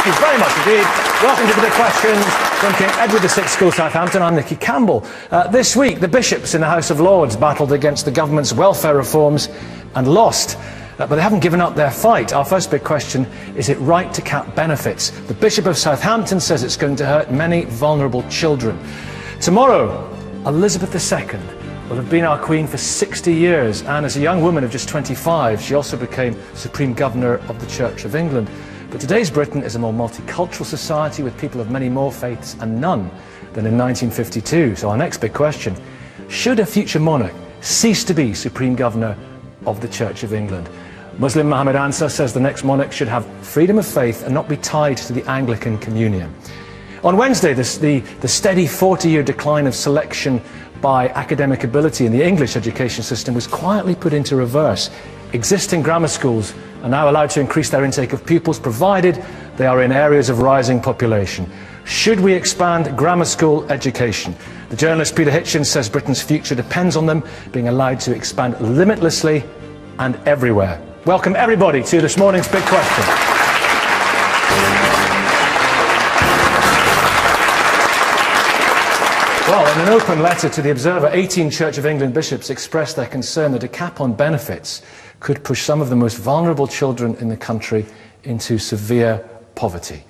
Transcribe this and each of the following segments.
Thank you very much indeed. Welcome to the Big Questions from King Edward VI School, Southampton. I'm Nicky Campbell. This week, the bishops in the House of Lords battled against the government's welfare reforms and lost. But they haven't given up their fight. Our first big question, is it right to cap benefits? The Bishop of Southampton says it's going to hurt many vulnerable children. Tomorrow, Elizabeth II will have been our Queen for 60 years, and as a young woman of just 25, she also became Supreme Governor of the Church of England. But today's Britain is a more multicultural society with people of many more faiths and none than in 1952. So our next big question, should a future monarch cease to be Supreme Governor of the Church of England? Muslim Mohammed Ansar says the next monarch should have freedom of faith and not be tied to the Anglican Communion. On Wednesday, the steady 40-year decline of selection by academic ability in the English education system was quietly put into reverse. Existing grammar schools are now allowed to increase their intake of pupils, provided they are in areas of rising population. Should we expand grammar school education? The journalist Peter Hitchens says Britain's future depends on them being allowed to expand limitlessly and everywhere. Welcome everybody to this morning's Big Question. Well, in an open letter to the Observer, 18 Church of England bishops expressed their concern that a cap on benefits could push some of the most vulnerable children in the country into severe poverty.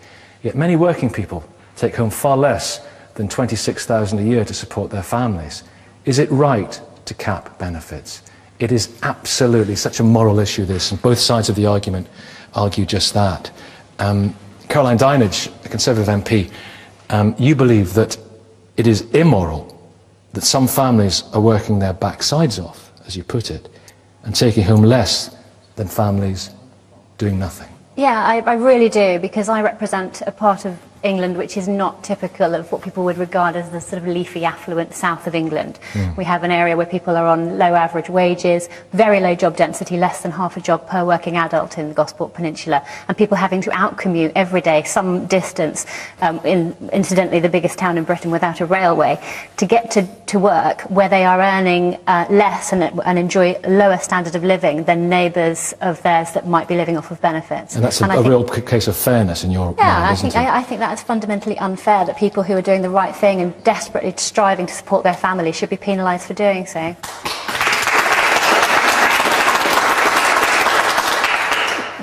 Yet many working people take home far less than £26,000 a year to support their families. Is it right to cap benefits? It is absolutely such a moral issue, this, and both sides of the argument argue just that. Caroline Dineage, a Conservative MP, you believe that it is immoral that some families are working their backsides off, as you put it, and taking home less than families doing nothing. Yeah, I really do, because I represent a part of England which is not typical of what people would regard as the sort of leafy, affluent south of England. We have an area where people are on low average wages, very low job density, less than half a job per working adult in the Gosport Peninsula, and people having to out-commute every day some distance, incidentally the biggest town in Britain without a railway, to get to work, where they are earning less and enjoy a lower standard of living than neighbours of theirs that might be living off of benefits. And that's a real case of fairness in your mind, isn't it? I think that's fundamentally unfair, that people who are doing the right thing and desperately striving to support their family should be penalised for doing so.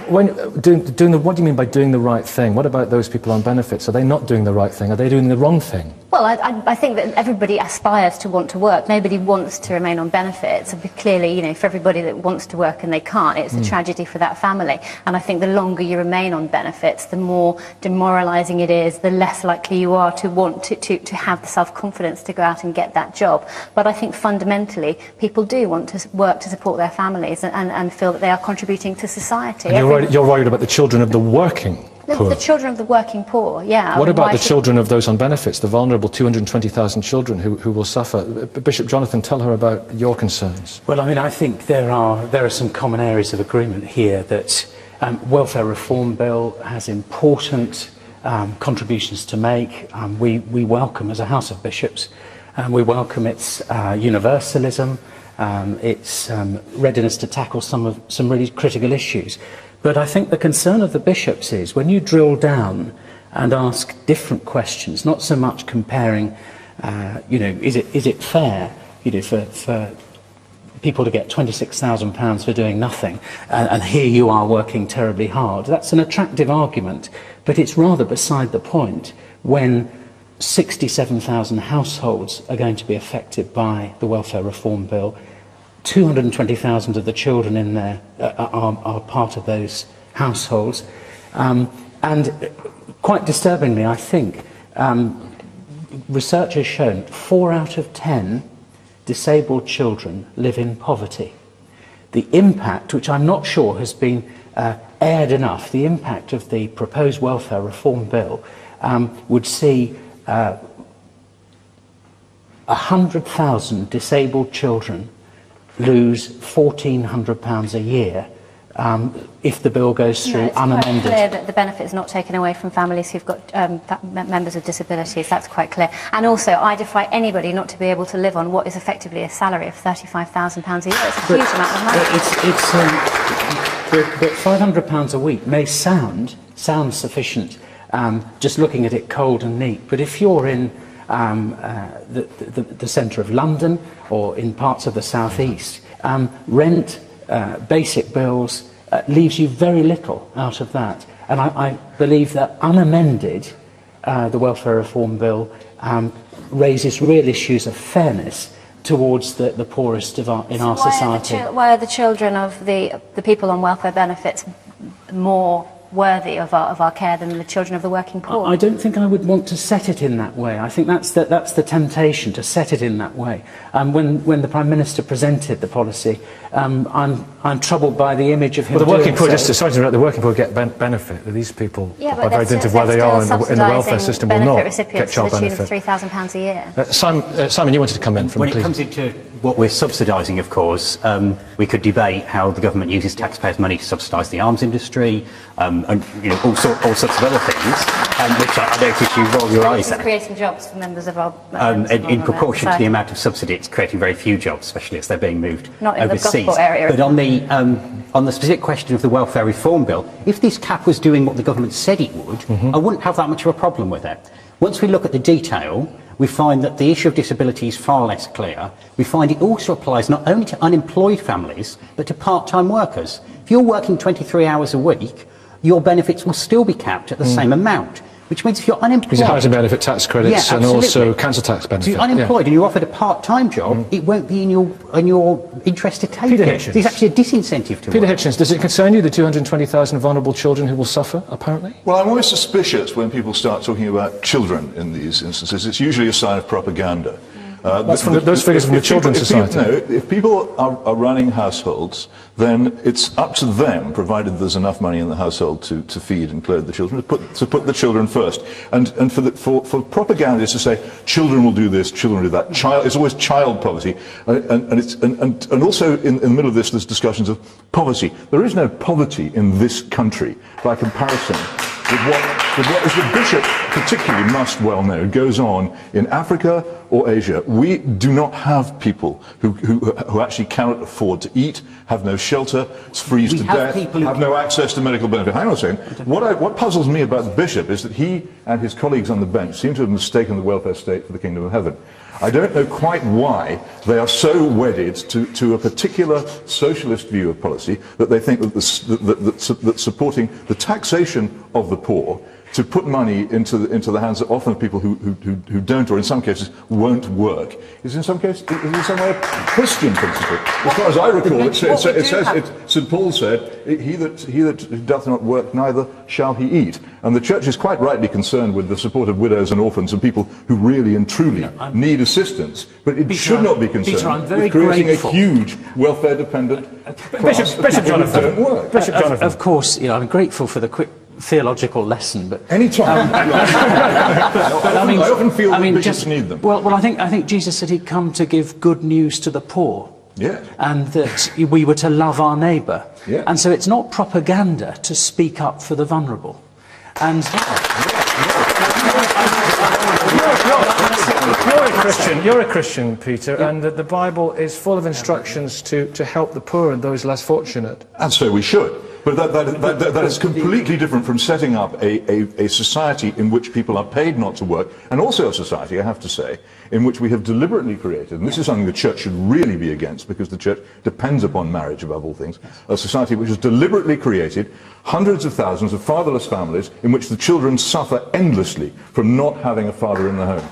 What do you mean by doing the right thing? What about those people on benefits? Are they not doing the right thing? Are they doing the wrong thing? Well, I think that everybody aspires to want to work. Nobody wants to remain on benefits. And clearly, you know, for everybody that wants to work and they can't, it's a tragedy for that family. And I think the longer you remain on benefits, the more demoralising it is, the less likely you are to want to have the self-confidence to go out and get that job. But I think fundamentally, people do want to work to support their families and feel that they are contributing to society. And you're worried about the children of the working poor. The children of the working poor, yeah. What about the children of those on benefits, the vulnerable 220,000 children who will suffer? Bishop Jonathan, tell her about your concerns. Well, I mean, I think there are some common areas of agreement here that welfare reform bill has important contributions to make. We welcome, as a House of Bishops, we welcome its universalism, its readiness to tackle some really critical issues. But I think the concern of the bishops is when you drill down and ask different questions, not so much comparing, is it fair, for people to get £26,000 for doing nothing, and here you are working terribly hard. That's an attractive argument, but it's rather beside the point when 67,000 households are going to be affected by the welfare reform bill. 220,000 of the children in there are part of those households. And quite disturbingly, I think, research has shown 4 out of 10 disabled children live in poverty. The impact, which I'm not sure has been aired enough, the impact of the proposed welfare reform bill would see 100,000 disabled children lose £1,400 a year if the bill goes through unamended. It's quite clear that the benefit is not taken away from families who've got members with disabilities. That's quite clear. And also, I defy anybody not to be able to live on what is effectively a salary of £35,000 a year. It's a huge amount of money. But £500 a week may sound sufficient just looking at it cold and neat. But if you're in the centre of London or in parts of the southeast, rent, basic bills, leaves you very little out of that. And I believe that unamended, the Welfare Reform Bill raises real issues of fairness towards the poorest in our society. Why are the children of the people on welfare benefits more worthy of our care than the children of the working poor? I don't think I would want to set it in that way. I think that's the temptation, to set it in that way. When the Prime Minister presented the policy, I'm troubled by the image of him. Well, the working poor, so. just sorry to interrupt, the working poor get benefit. These people, by very dint of where they are in the welfare system, will not get child benefit. £3,000 a year. Simon, you wanted to come in. When it comes into what we're subsidising, of course, we could debate how the government uses taxpayers' money to subsidise the arms industry, and all sorts of other things, which I notice you roll your eyes at. It's creating jobs for members of our in proportion to the amount of subsidy, it's creating very few jobs, especially as they're being moved overseas. The Gosport area. But on the specific question of the welfare reform bill, if this cap was doing what the government said it would, I wouldn't have that much of a problem with it. Once we look at the detail, we find that the issue of disability is far less clear. We find it also applies not only to unemployed families, but to part-time workers. If you're working 23 hours a week, your benefits will still be capped at the same amount, which means if you're unemployed... Because housing benefit tax credits and also council tax benefit. If you're unemployed and you're offered a part-time job, it won't be in your interest to take Peter it. Hitchens. There's actually a disincentive to Peter work. Hitchens, does it concern you, the 220,000 vulnerable children who will suffer, apparently? Well, I'm always suspicious when people start talking about children in these instances. It's usually a sign of propaganda. That's from those figures from the Children's Society. If people are running households, then it's up to them, provided there's enough money in the household to feed and clothe the children, to put the children first. And for propagandists to say children will do this, children will do that, it's always child poverty. And also in the middle of this, there's discussions of poverty. There is no poverty in this country by comparison with what, as the Bishop particularly must well know, goes on in Africa or Asia. We do not have people who actually cannot afford to eat, have no shelter, freeze to death, have no access to medical benefit. Hang on a second. What puzzles me about the Bishop is that he and his colleagues on the bench seem to have mistaken the welfare state for the kingdom of heaven. I don't know quite why they are so wedded to a particular socialist view of policy that they think that supporting the taxation of the poor to put money into the hands of often people who don't, or in some cases won't work, is in some way a Christian principle. As far as I recall, it says St. Paul said, "He that doth not work, neither shall he eat." And the Church is quite rightly concerned with the support of widows and orphans and people who really and truly need assistance. But it should not be concerned with creating a huge welfare-dependent class of people who don't work. Bishop Jonathan. Of course, I'm grateful for the quick theological lesson, but anytime. I often feel that bishops need them. Well, I think Jesus said he'd come to give good news to the poor. Yeah. And that we were to love our neighbour. Yeah. And so it's not propaganda to speak up for the vulnerable. And You're a Christian, Peter, and the Bible is full of instructions to help the poor and those less fortunate. And so we should. But that is completely different from setting up a society in which people are paid not to work, and also a society, I have to say, in which we have deliberately created, and this is something the Church should really be against, because the Church depends upon marriage above all things, a society which has deliberately created hundreds of thousands of fatherless families in which the children suffer endlessly from not having a father in the home.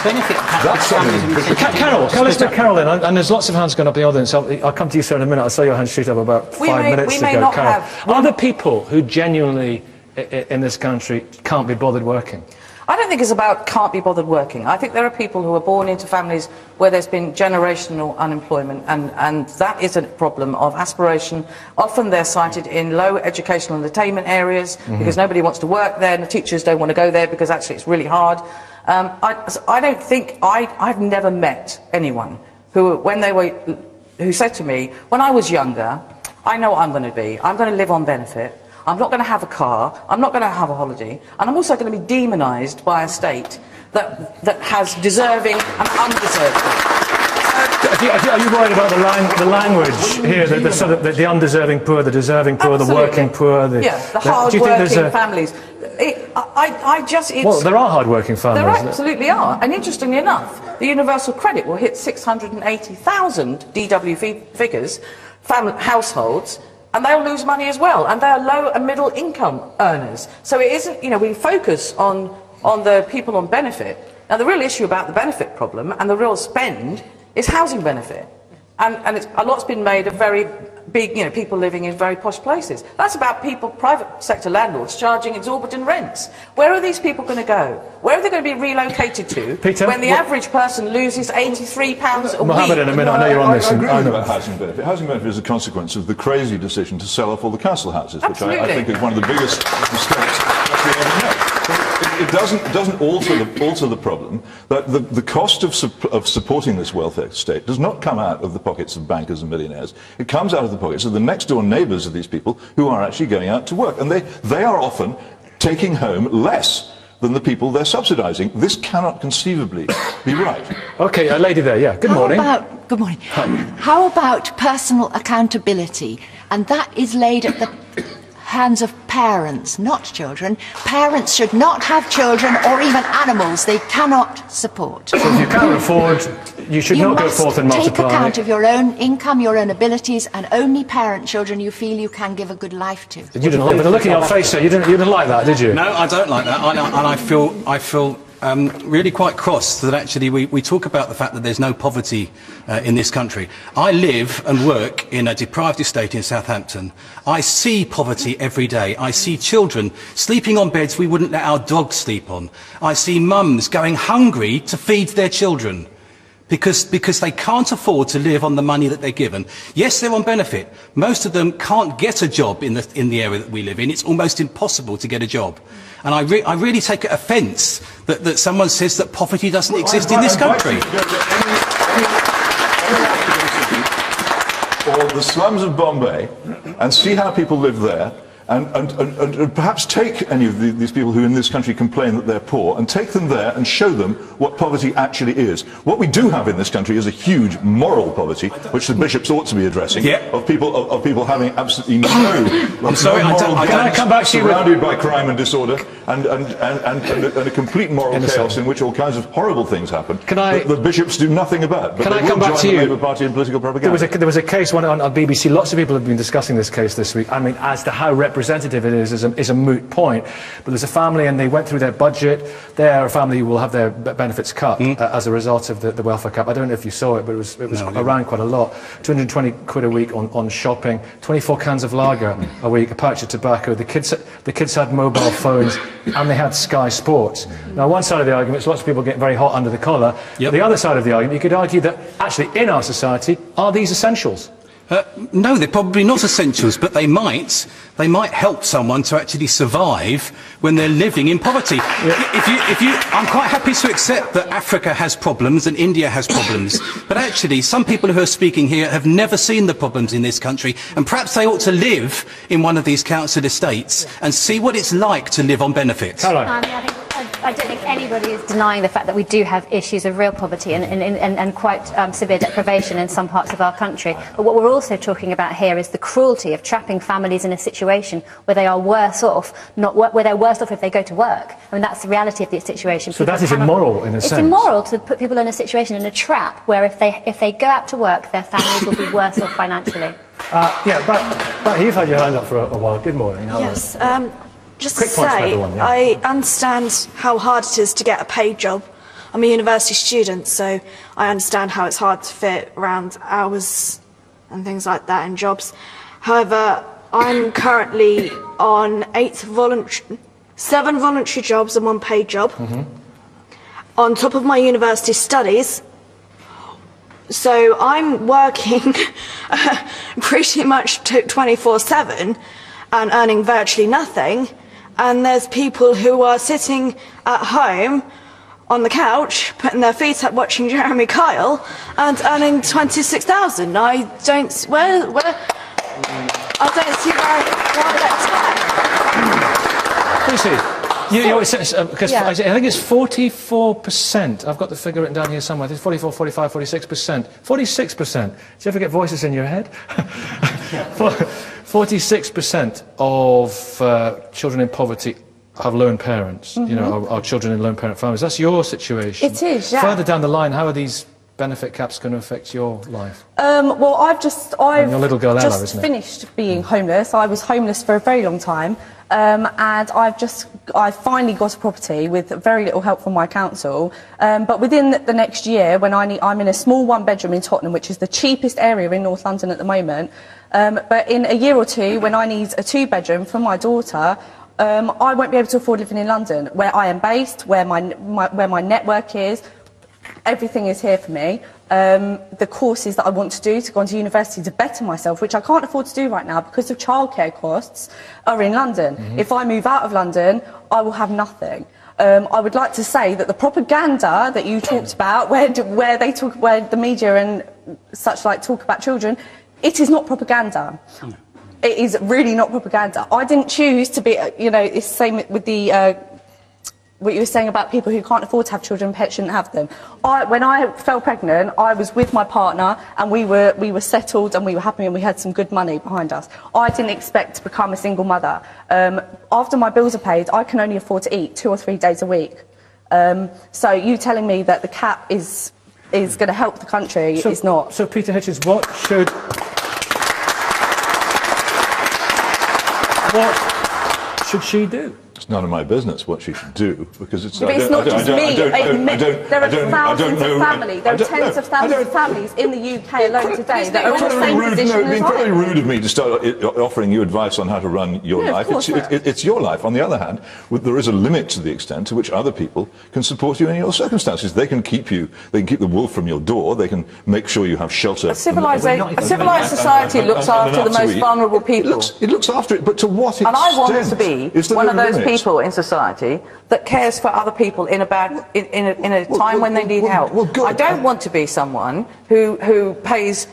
That's something. Carol, let's get Carol in, and there's lots of hands going up in the audience. I'll come to you, sir, in a minute. I saw your hand shoot up about 5 minutes ago, Carol. Are there people who genuinely, in this country, can't be bothered working? I don't think it's about can't be bothered working. I think there are people who are born into families where there's been generational unemployment, and that is a problem of aspiration. Often they're cited in low educational and attainment areas because nobody wants to work there, and the teachers don't want to go there because actually it's really hard. I don't think, I've never met anyone who said to me, when I was younger, I know what I'm going to be. I'm going to live on benefit. I'm not going to have a car. I'm not going to have a holiday. And I'm also going to be demonised by a state that has deserving and undeserving. So Are you worried about the language here, the sort of the undeserving poor, the deserving poor, Absolutely. the working poor, the hard-working families? Well, there are hard-working families. There absolutely are. And interestingly enough, the universal credit will hit 680,000 DW figures, households, and they'll lose money as well. And they're low and middle income earners. So it isn't, we focus on the people on benefit. Now, the real issue about the benefit problem and the real spend is housing benefit. And a lot's been made of very big, people living in very posh places. That's about private sector landlords charging exorbitant rents. Where are these people going to go? Where are they going to be relocated to Peter, when the average person loses £83 a week? Mohammed, in a minute, I know you're on this. I agree about housing benefit. Housing benefit is a consequence of the crazy decision to sell off all the council houses, which I think is one of the biggest mistakes that we ever made. It doesn't alter the problem that the cost of supporting this welfare state does not come out of the pockets of bankers and millionaires. It comes out of the pockets of the next door neighbours of these people who are actually going out to work, and they are often taking home less than the people they're subsidising. This cannot conceivably be right. Okay, a lady there, yeah. Good morning. Good morning. How about personal accountability? And that is laid at the hands of parents, not children. Parents should not have children or even animals they cannot support. So if you can't afford, you should not go forth and multiply. Take account of your own income, your own abilities, and only parent children you feel you can give a good life to. You didn't like, but the look in your face, sir, you didn't like that, did you? No, I don't like that, and I feel really quite cross that actually we talk about the fact that there's no poverty in this country. I live and work in a deprived estate in Southampton. I see poverty every day. I see children sleeping on beds we wouldn't let our dogs sleep on. I see mums going hungry to feed their children because they can't afford to live on the money that they're given. Yes, they're on benefit. Most of them can't get a job in the area that we live in. It's almost impossible to get a job. And I really take offence that someone says that poverty doesn't exist in this country. Or the slums of Bombay and see how people live there, and perhaps take any of these people who in this country complain that they're poor and take them there and show them what poverty actually is. What we do have in this country is a huge moral poverty, which the bishops ought to be addressing, of people having absolutely I'm sorry, can I come back to you surrounded by crime and disorder and a complete moral chaos in which all kinds of horrible things happen that the bishops do nothing about. But can I come back to you? The Labour Party in political propaganda. There was a case on BBC. Lots of people have been discussing this case this week. I mean, as to how representative it is a moot point. But there's a family and they went through their budget. They're a family who will have their benefits cut as a result of the welfare cap. I don't know if you saw it, but it was around quite a lot. 220 quid a week on shopping, 24 cans of lager a week, a pouch of tobacco. The kids had mobile phones and they had Sky Sports. Now, one side of the argument is lots of people get very hot under the collar. The other side of the argument, you could argue that actually in our society, are these essentials? No, they're probably not essentials, but they might help someone to actually survive when they're living in poverty. I'm quite happy to accept that Africa has problems and India has problems, but actually some people who are speaking here have never seen the problems in this country, and perhaps they ought to live in one of these council estates and see what it's like to live on benefits. I don't think anybody is denying the fact that we do have issues of real poverty and quite severe deprivation in some parts of our country. But what we're also talking about here is the cruelty of trapping families in a situation where they are worse off, where they're worse off if they go to work. I mean, that's the reality of the situation. So that is immoral in a sense. It's immoral to put people in a situation, in a trap, where if they go out to work, their families will be worse off financially. But you've had your hand up for a while. Good morning. Yes. Just to say, I understand how hard it is to get a paid job. I'm a university student, so I understand how it's hard to fit around hours and things like that in jobs. However, I'm currently on 7 voluntary jobs and 1 paid job, on top of my university studies. So I'm working pretty much 24/7 and earning virtually nothing. And there's people who are sitting at home on the couch, putting their feet up, watching Jeremy Kyle, and earning 26,000. I don't see where that's at. Lucy, Because I think it's 44%. I've got the figure written down here somewhere. It's 44, 45, 46%. 46%. Do you ever get voices in your head? 46% of children in poverty have lone parents. You know, are children in lone parent families. That's your situation. It is. Yeah. Further down the line, how are these benefit caps going to affect your life? Well, I've just your little girl Ella, isn't it? finished being homeless. I was homeless for a very long time, and I finally got a property with very little help from my council. But within the next year, when I'm in a small one-bedroom in Tottenham, which is the cheapest area in North London at the moment. But in a year or two, when I need a two-bedroom for my daughter, I won't be able to afford living in London, where I am based, where my network is. Everything is here for me. The courses that I want to do to go on to university to better myself, which I can't afford to do right now because of childcare costs, are in London. If I move out of London, I will have nothing. I would like to say that the propaganda that you talked about, where the media and such like talk about children, it is not propaganda. It is really not propaganda. I didn't choose to be, you know, it's the same with the what you were saying about people who can't afford to have children, pets shouldn't have them. When I fell pregnant, I was with my partner and we were settled and we were happy and we had some good money behind us. I didn't expect to become a single mother. After my bills are paid, I can only afford to eat 2 or 3 days a week. So you telling me that the cap is going to help the country is not. So Peter Hitchens, what should she do? It's none of my business what she should do, because it's. But it's not just me. There are thousands of families. There are tens of thousands of families in the UK alone today that are in the same position as I am. It's very rude of me to start offering you advice on how to run your life. It's your life. On the other hand, there is a limit to the extent to which other people can support you in your circumstances. They can keep you. They can keep the wolf from your door. They can make sure you have shelter. A civilised society looks after the most vulnerable people. It looks after it, but to what extent? And I want to be one of those people in society that cares for other people in a time when they need help. I don't want to be someone who pays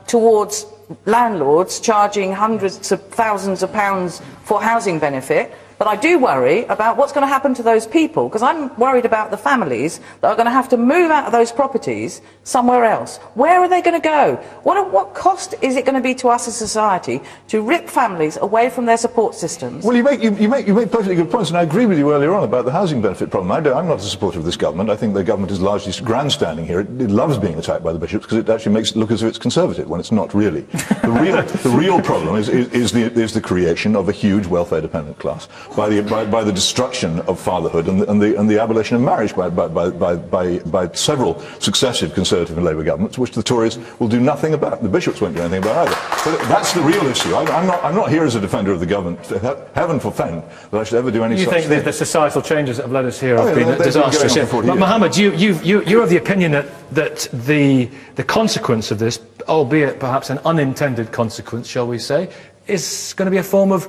towards landlords charging hundreds of thousands of pounds for housing benefit. But I do worry about what's going to happen to those people, because I'm worried about the families that are going to have to move out of those properties somewhere else. Where are they going to go? What cost is it going to be to us as a society to rip families away from their support systems? Well, you make perfectly good points, and I agree with you earlier on about the housing benefit problem. I'm not a supporter of this government. I think the government is largely grandstanding here. It loves being attacked by the bishops because it actually makes it look as if it's conservative when it's not really. The real problem is the creation of a huge welfare-dependent class by the destruction of fatherhood and the abolition of marriage by several successive Conservative and Labour governments, which the Tories will do nothing about. The bishops won't do anything about either. So that's the real issue. I'm not here as a defender of the government. Heaven forfend that I should ever do any such thing. You think the societal changes that have led us here have been disastrous? Mohammed, you're of the opinion that the consequence of this, albeit perhaps an unintended consequence, shall we say, is going to be a form of,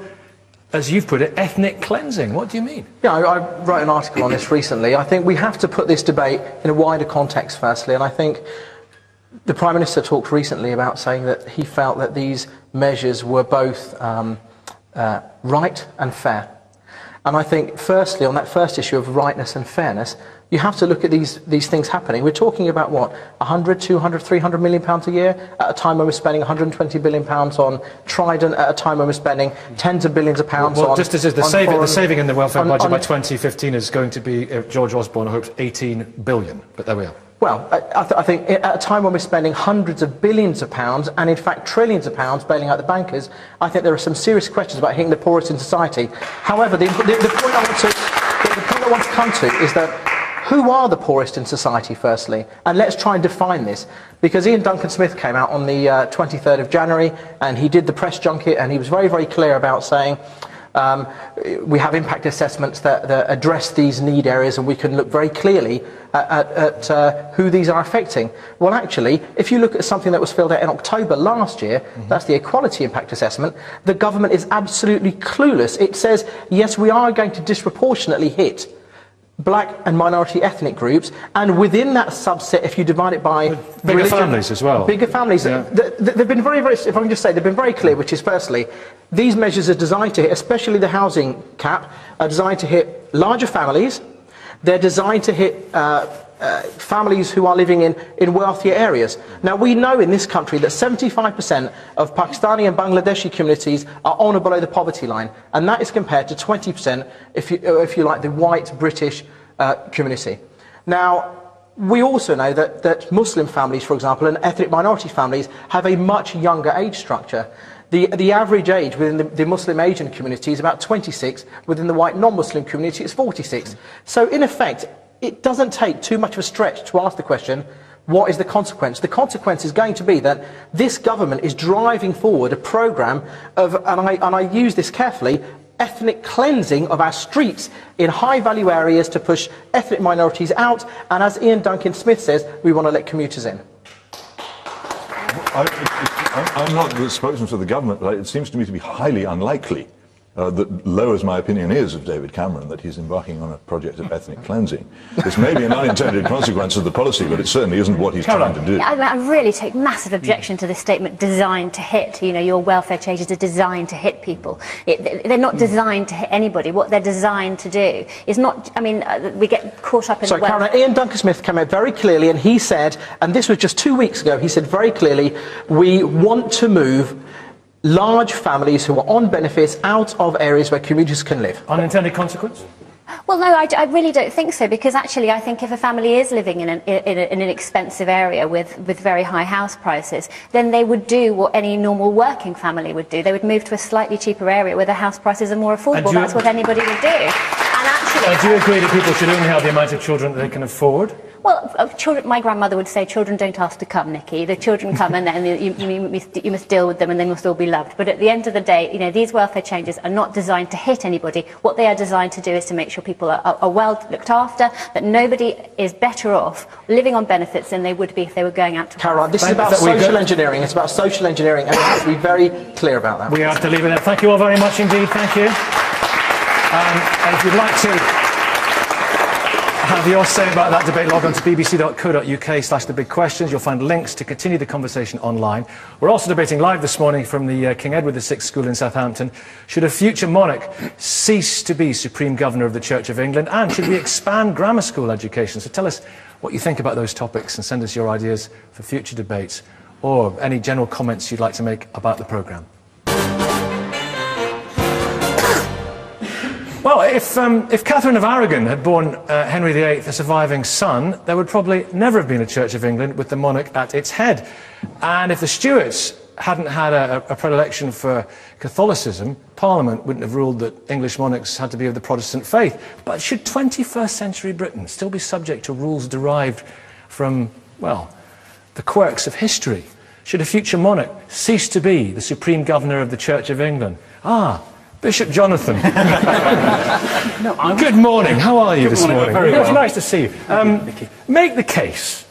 as you've put it, ethnic cleansing. What do you mean? Yeah, I wrote an article on this recently. I think we have to put this debate in a wider context, firstly, and I think the Prime Minister talked recently about saying that he felt that these measures were both right and fair. And I think, firstly, on that first issue of rightness and fairness, you have to look at these things happening. We're talking about, what, 100, 200, 300 million pounds a year at a time when we're spending 120 billion pounds on Trident, at a time when we're spending tens of billions of pounds on... just as the saving in the welfare budget by 2015 is going to be, George Osborne hopes, 18 billion. But there we are. Well, I think at a time when we're spending hundreds of billions of pounds, and in fact trillions of pounds bailing out the bankers, I think there are some serious questions about hitting the poorest in society. However, the point I want to come to is that who are the poorest in society, firstly? And let's try and define this. Because Ian Duncan Smith came out on the 23rd of January, and he did the press junket, and he was very, very clear about saying, we have impact assessments that address these need areas, and we can look very clearly at who these are affecting. Well, actually, if you look at something that was filled out in October last year, that's the Equality Impact Assessment, the government is absolutely clueless. It says, yes, we are going to disproportionately hit black and minority ethnic groups, and within that subset, if you divide it by bigger families as well. Bigger families. Yeah. They've been very, if I can just say, they've been very clear, which is firstly, these measures are designed to hit, especially the housing cap, are designed to hit larger families. They're designed to hit families who are living in wealthier areas. Now, we know in this country that 75% of Pakistani and Bangladeshi communities are on or below the poverty line, and that is compared to 20%, if you like, the white British community. Now, we also know that Muslim families, for example, and ethnic minority families have a much younger age structure. The average age within the Muslim Asian community is about 26, within the white non-Muslim community it's 46. So, in effect, it doesn't take too much of a stretch to ask the question, what is the consequence? The consequence is going to be that this government is driving forward a programme of, and I use this carefully, ethnic cleansing of our streets in high-value areas to push ethnic minorities out, and as Ian Duncan Smith says, we want to let commuters in. I'm not the spokesman for the government, but it seems to me to be highly unlikely that, low as my opinion is of David Cameron, that he's embarking on a project of ethnic cleansing. This may be an unintended consequence of the policy, but it certainly isn't what he's trying to do. I really take massive objection to this statement, designed to hit. You know, your welfare changes are designed to hit people. They're not designed to hit anybody. What they're designed to do is not, I mean, we get caught up in the Caroline, Ian Duncan Smith came out very clearly, and he said, and this was just 2 weeks ago, he said very clearly, we want to move large families who are on benefits out of areas where commuters can live. Unintended consequence? Well, no, I really don't think so, because actually I think if a family is living in an expensive area with very high house prices, then they would do what any normal working family would do. They would move to a slightly cheaper area where the house prices are more affordable. That's what anybody would do. And actually, do you agree that people should only have the amount of children that they can afford? Well, children, my grandmother would say, children don't ask to come, Nicky. The children come and then you must deal with them and they must all be loved. But at the end of the day, you know, these welfare changes are not designed to hit anybody. What they are designed to do is to make sure people are well looked after, that nobody is better off living on benefits than they would be if they were going out to... Caroline, this is about social engineering. It's about social engineering, and we have to be very clear about that. We have to leave it there. Thank you all very much indeed. Thank you. And if you'd like to have your say about that debate, log on to bbc.co.uk/the big questions. You'll find links to continue the conversation online. We're also debating live this morning from the King Edward VI School in Southampton. Should a future monarch cease to be Supreme Governor of the Church of England? And should we expand grammar school education? So tell us what you think about those topics and send us your ideas for future debates or any general comments you'd like to make about the programme. Well, if Catherine of Aragon had borne Henry VIII a surviving son, there would probably never have been a Church of England with the monarch at its head. And if the Stuarts hadn't had a predilection for Catholicism, Parliament wouldn't have ruled that English monarchs had to be of the Protestant faith. But should 21st century Britain still be subject to rules derived from, well, the quirks of history? Should a future monarch cease to be the Supreme Governor of the Church of England? Bishop Jonathan. Good morning. How are you this morning? Very well. It's nice to see you. Make the case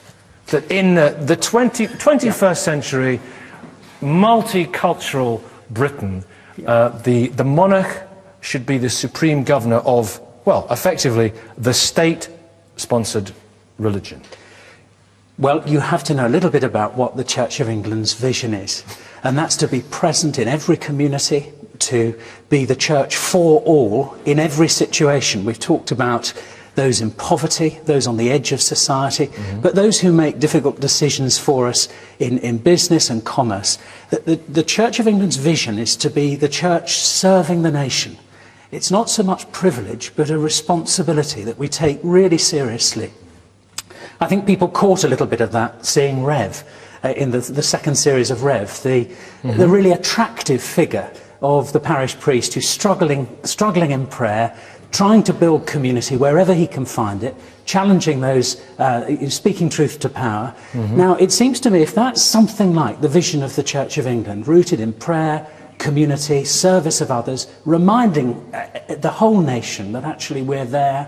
that in the 21st century multicultural Britain, the monarch should be the supreme governor of, well, effectively, the state-sponsored religion. Well, you have to know a little bit about what the Church of England's vision is, and that's to be present in every community, to be the church for all in every situation. We've talked about those in poverty, those on the edge of society, but those who make difficult decisions for us in business and commerce. The Church of England's vision is to be the church serving the nation. It's not so much privilege, but a responsibility that we take really seriously. I think people caught a little bit of that seeing Rev in the second series of Rev, the really attractive figure of the parish priest who's struggling in prayer, trying to build community wherever he can find it, challenging those, speaking truth to power. Now, it seems to me if that's something like the vision of the Church of England, rooted in prayer, community, service of others, reminding the whole nation that actually we're there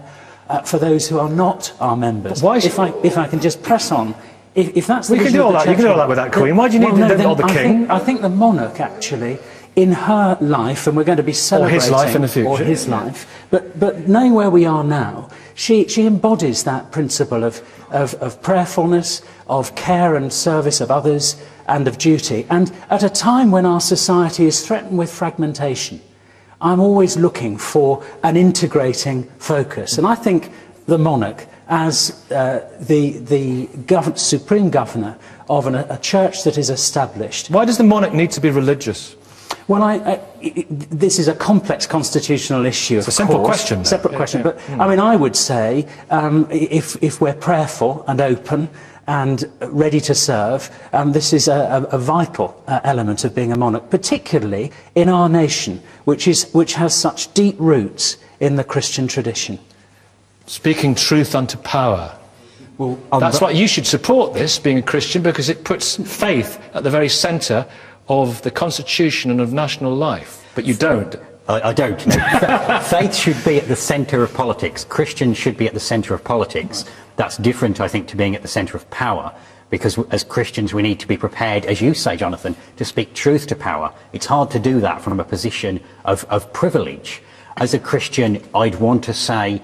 for those who are not our members. Why if I can just press on, if that's the vision of the Church, you can do all that with that Queen. Why do you need the King? I think the monarch actually in her life, and we're going to be celebrating... Or his life in the future. Or his life. But knowing where we are now, she embodies that principle of prayerfulness, of care and service of others, and of duty. And at a time when our society is threatened with fragmentation, I'm always looking for an integrating focus. And I think the monarch, as the supreme governor of a church that is established... Why does the monarch need to be religious? Well, this is a complex constitutional issue. It's a simple question. Separate question. But, I mean, I would say, if we're prayerful and open and ready to serve, this is a vital element of being a monarch, particularly in our nation, which has such deep roots in the Christian tradition. Speaking truth unto power. Well, that's why you should support this, being a Christian, because it puts faith at the very centre of the Constitution and of national life. But you don't. I don't. No. Faith should be at the centre of politics. Christians should be at the centre of politics. That's different, I think, to being at the centre of power. Because as Christians, we need to be prepared, as you say, Jonathan, to speak truth to power. It's hard to do that from a position of privilege. As a Christian, I'd want to say,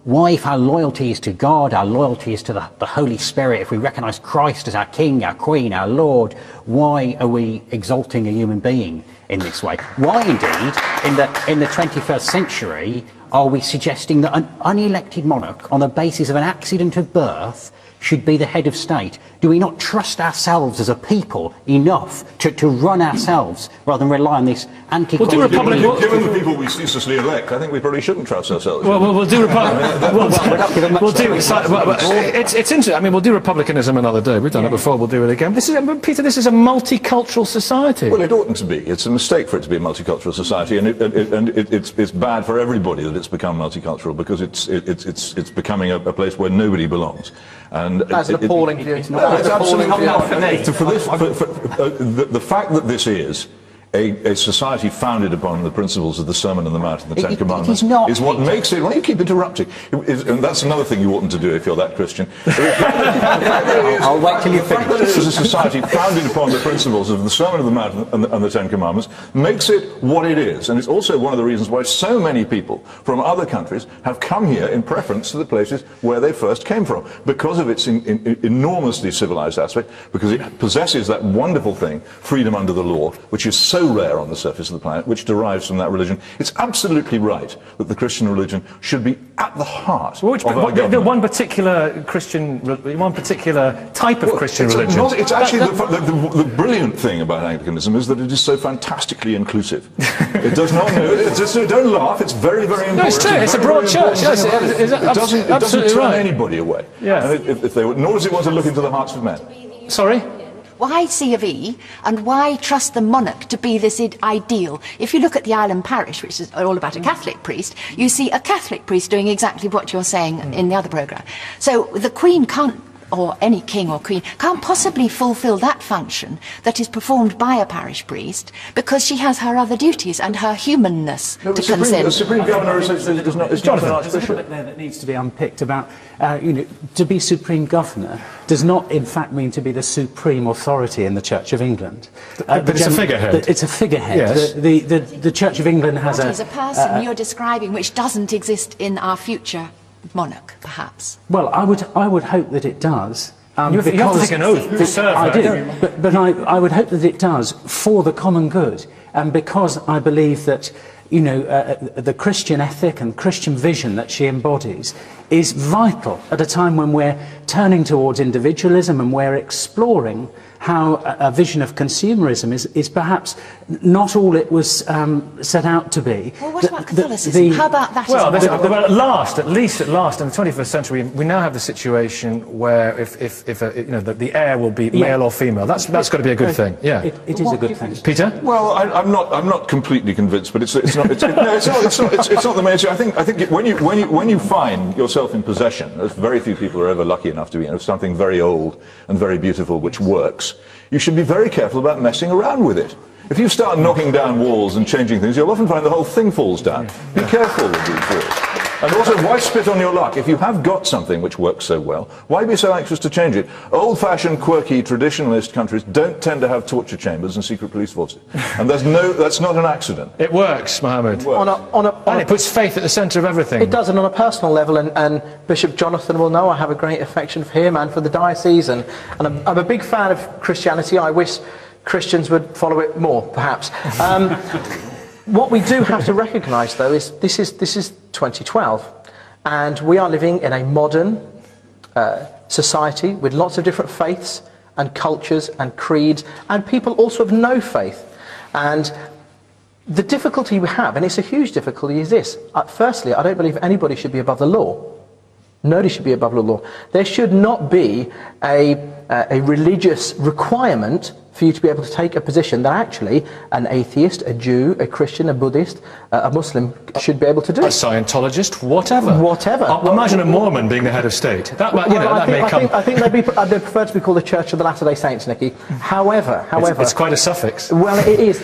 why if our loyalty is to God, our loyalty is to the Holy Spirit, if we recognise Christ as our King, our Queen, our Lord, why are we exalting a human being in this way? Why indeed, in the 21st century, are we suggesting that an unelected monarch, on the basis of an accident of birth, should be the head of state? Do we not trust ourselves as a people enough to run ourselves rather than rely on this Given the people we ceaselessly elect, I think we probably shouldn't trust ourselves. We'll do it's interesting. I mean, we'll do republicanism another day. We've done it before. We'll do it again. Peter, this is a multicultural society. Well, it oughtn't to be. It's a mistake for it to be a multicultural society, and it's bad for everybody that it's become multicultural, because it's becoming a place where nobody belongs. And that's an appalling view. It's absolutely not for me. The fact that this is a society founded upon the principles of the Sermon on the Mount and the Ten Commandments is what makes it... Why do you keep interrupting? And that's another thing you oughtn't to do if you're that Christian. I'll wait till you finish. This is a society founded upon the principles of the Sermon on the Mount and the Ten Commandments, makes it what it is. And it's also one of the reasons why so many people from other countries have come here in preference to the places where they first came from, because of its enormously civilized aspect, because it possesses that wonderful thing, freedom under the law, which is so rare on the surface of the planet, which derives from that religion. It's absolutely right that the Christian religion should be at the heart of our government. One particular type of Christian religion. It's actually the brilliant thing about Anglicanism is that it is so fantastically inclusive. It does not know. Don't laugh. It's very, very important. No, it's true. It's a broad church. Yes, it doesn't turn anybody away. Yeah. Nor does it want to look into the hearts of men. Sorry? Why C of E, and why trust the monarch to be this ideal? If you look at the Island Parish, which is all about a Catholic priest, you see a Catholic priest doing exactly what you're saying in the other programme. So the Queen can't, or any king or queen, can't possibly fulfil that function that is performed by a parish priest, because she has her other duties and her humanness to consider. The Supreme Governor is not an Archbishop. There that needs to be unpicked about, to be Supreme Governor does not in fact mean to be the supreme authority in the Church of England. But it's a figurehead. It's a figurehead. Yes. The Church of England has a person you're describing which doesn't exist in our future monarch, perhaps. Well, I would hope that it does. You have to take an oath to serve. I do, but I would hope that it does for the common good, and because I believe that the Christian ethic and Christian vision that she embodies is vital at a time when we're turning towards individualism and we're exploring how a vision of consumerism is perhaps not all it was set out to be. Well, what about Catholicism? How about that? Well, at least in the 21st century, we now have the situation where if the heir will be male or female, that's got to be a good thing. Yeah, it is a good thing. Peter? Well, I'm not completely convinced, but it's not the main issue. I think when you find yourself in possession, as very few people are ever lucky enough to be, of something very old and very beautiful which works, you should be very careful about messing around with it. If you start knocking down walls and changing things, you'll often find the whole thing falls down. Be careful with these walls. And also, why spit on your luck? If you have got something which works so well, why be so anxious to change it? Old-fashioned, quirky, traditionalist countries don't tend to have torture chambers and secret police forces. And that's not an accident. It works, Mohammed. It works. And it puts faith at the centre of everything. It does, and on a personal level, and Bishop Jonathan will know I have a great affection for him and for the diocese, and I'm a big fan of Christianity. I wish Christians would follow it more, perhaps. What we do have to recognise, though, is this is 2012, and we are living in a modern society with lots of different faiths and cultures and creeds, and people also of no faith. And the difficulty we have, and it's a huge difficulty, is this. Firstly, I don't believe anybody should be above the law. Nobody should be above the law. There should not be a religious requirement for you to be able to take a position that actually an atheist, a Jew, a Christian, a Buddhist, a Muslim should be able to do. A Scientologist, whatever. Whatever. Imagine a Mormon being the head of state. I think they'd prefer to be called the Church of the Latter-day Saints, Nicky. However... It's quite a suffix. Well, it is.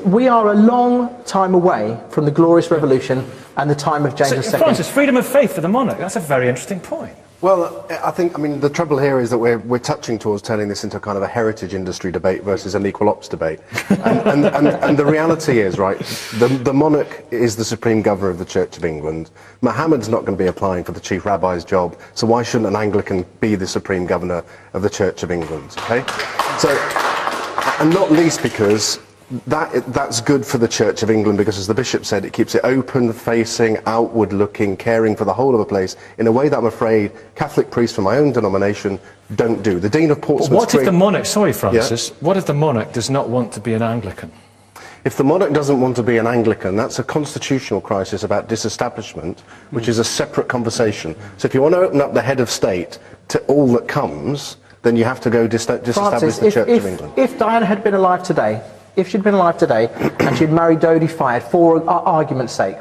We are a long time away from the Glorious Revolution and the time of James II. Francis, freedom of faith for the monarch. That's a very interesting point. Well, I mean, the trouble here is that we're touching towards turning this into kind of a heritage industry debate versus an equal ops debate. And the reality is, right, the monarch is the supreme governor of the Church of England. Mohammed's not going to be applying for the chief rabbi's job, so why shouldn't an Anglican be the supreme governor of the Church of England, okay? So, and not least because that's good for the Church of England, because, as the Bishop said, it keeps it open, facing, outward looking, caring for the whole of the place in a way that I'm afraid Catholic priests from my own denomination don't do. The Dean of Portsmouth... What if the monarch, sorry Francis, what if the monarch does not want to be an Anglican? If the monarch doesn't want to be an Anglican, that's a constitutional crisis about disestablishment, which is a separate conversation. So if you want to open up the head of state to all that comes, then you have to go disestablish the Church of England. If Diana had been alive today, if she'd been alive today and she'd married Dodi Fayed, for argument's sake,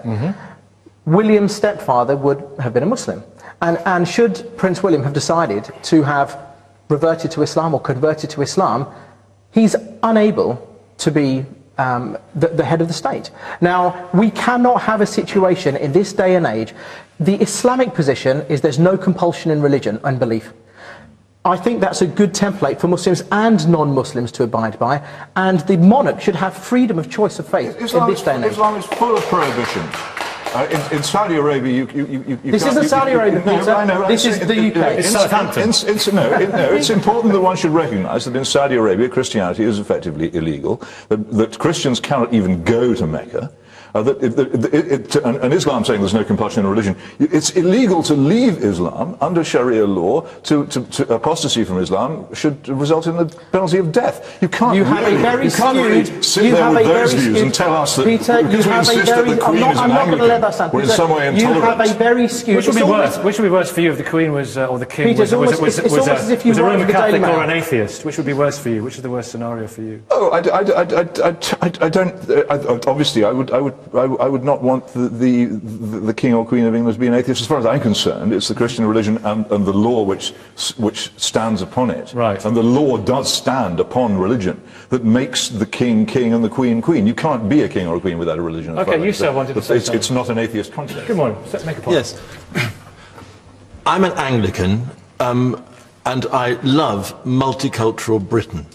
William's stepfather would have been a Muslim. And should Prince William have decided to have reverted to Islam or converted to Islam, he's unable to be the head of the state. Now, we cannot have a situation in this day and age. The Islamic position is there's no compulsion in religion and belief. I think that's a good template for Muslims and non-Muslims to abide by, and the monarch should have freedom of choice of faith in this day and age. Islam is full of prohibitions. In Saudi Arabia, you This isn't Saudi Arabia, Peter. This is the UK. It's Southampton. It's important that one should recognise that in Saudi Arabia, Christianity is effectively illegal, that Christians cannot even go to Mecca. And Islam saying there's no compulsion in religion. It's illegal to leave Islam under Sharia law. To apostasy from Islam should result in the penalty of death. You can't sit there with those views and tell us that Peter, because we insist that the Queen is an Anglican, we're in some way intolerant. You have a very skewed... Which would be worse for you if the Queen was, or the King Peter, was a Roman Catholic or an atheist? Which would be worse for you? Which is the worst scenario for you? Oh, I don't... Obviously, I would not want the King or Queen of England to be an atheist. As far as I'm concerned, it's the Christian religion and the law which stands upon it. Right. And the law does stand upon religion that makes the King King and the Queen Queen. You can't be a king or a queen without a religion. Okay, you sir wanted to say something. It's not an atheist concept. Good morning. Let's make a point. Yes. I'm an Anglican, and I love multicultural Britain.